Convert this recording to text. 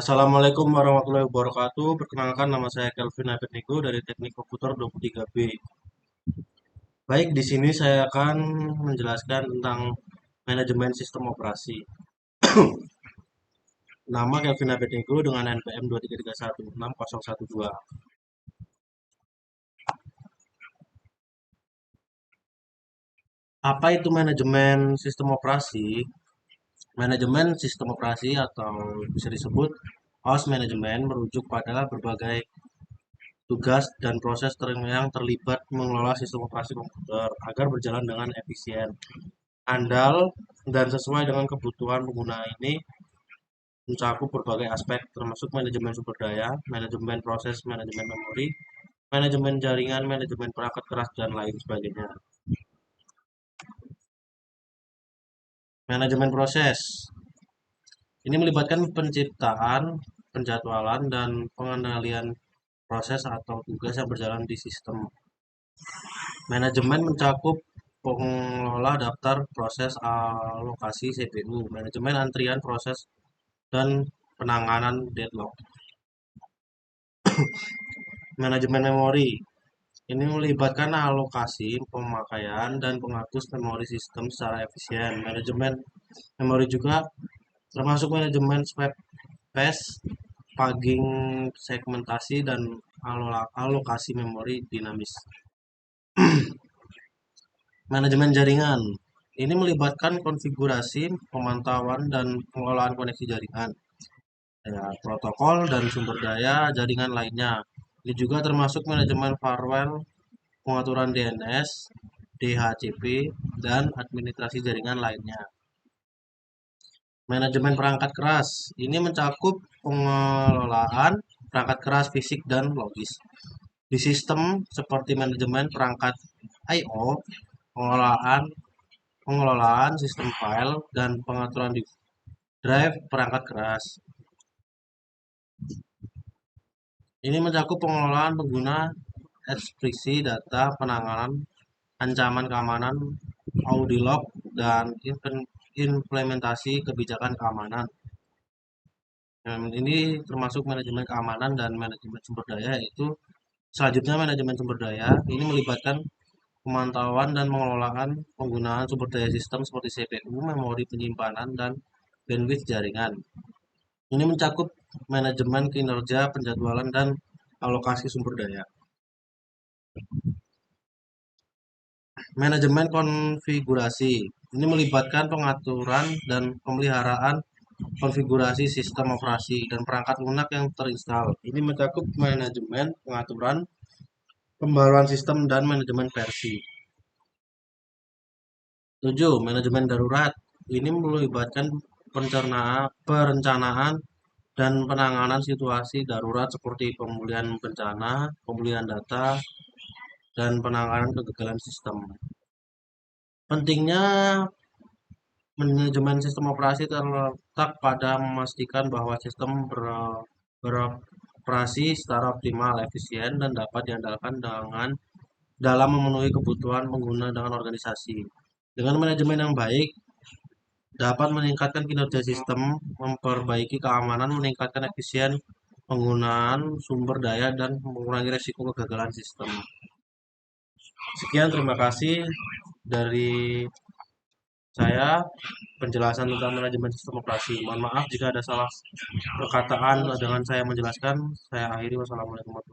Assalamualaikum warahmatullahi wabarakatuh. Perkenalkan nama saya Kelvin Abednego dari Teknik Komputer 23B. Baik, di sini saya akan menjelaskan tentang manajemen sistem operasi. Nama Kelvin Abednego dengan NPM 233161012. Apa itu manajemen sistem operasi? Manajemen sistem operasi atau bisa disebut OS manajemen merujuk pada berbagai tugas dan proses yang terlibat mengelola sistem operasi komputer agar berjalan dengan efisien, andal, dan sesuai dengan kebutuhan pengguna. Ini mencakup berbagai aspek termasuk manajemen sumber daya, manajemen proses, manajemen memori, manajemen jaringan, manajemen perangkat keras, dan lain sebagainya. Manajemen proses ini melibatkan penciptaan, penjadwalan, dan pengendalian proses atau tugas yang berjalan di sistem. Manajemen mencakup pengelola daftar proses alokasi CPU, manajemen antrian proses, dan penanganan deadlock. Manajemen memori ini melibatkan alokasi, pemakaian, dan penghapus memori sistem secara efisien. Manajemen memori juga termasuk manajemen space, paging segmentasi, dan alokasi memori dinamis. Manajemen jaringan ini melibatkan konfigurasi, pemantauan, dan pengelolaan koneksi jaringan, ya, protokol dan sumber daya jaringan lainnya. Ini juga termasuk manajemen firewall, pengaturan DNS, DHCP, dan administrasi jaringan lainnya. Manajemen perangkat keras ini mencakup pengelolaan perangkat keras fisik dan logis di sistem seperti manajemen perangkat I/O, pengelolaan pengelolaan sistem file, dan pengaturan di drive perangkat keras. Ini mencakup pengelolaan pengguna, ekspresi data, penanganan ancaman keamanan, audilog, dan implementasi kebijakan keamanan. Dan ini termasuk manajemen keamanan dan manajemen sumber daya, yaitu selanjutnya manajemen sumber daya. Ini melibatkan pemantauan dan pengelolaan penggunaan sumber daya sistem seperti CPU, memori penyimpanan, dan bandwidth jaringan. Ini mencakup manajemen kinerja, penjadwalan, dan alokasi sumber daya. Manajemen konfigurasi ini melibatkan pengaturan dan pemeliharaan konfigurasi sistem operasi dan perangkat lunak yang terinstal. Ini mencakup manajemen pengaturan, pembaruan sistem, dan manajemen versi. 7. Manajemen darurat ini melibatkan perencanaan dan penanganan situasi darurat seperti pemulihan bencana, pemulihan data, dan penanganan kegagalan sistem. Pentingnya manajemen sistem operasi terletak pada memastikan bahwa sistem beroperasi secara optimal, efisien, dan dapat diandalkan dalam memenuhi kebutuhan pengguna dengan organisasi. Dengan manajemen yang baik, dapat meningkatkan kinerja sistem, memperbaiki keamanan, meningkatkan efisien penggunaan sumber daya, dan mengurangi resiko kegagalan sistem. Sekian, terima kasih dari saya penjelasan tentang manajemen sistem operasi. Mohon maaf jika ada salah perkataan dengan saya menjelaskan. Saya akhiri. Wassalamualaikum warahmatullahi wabarakatuh.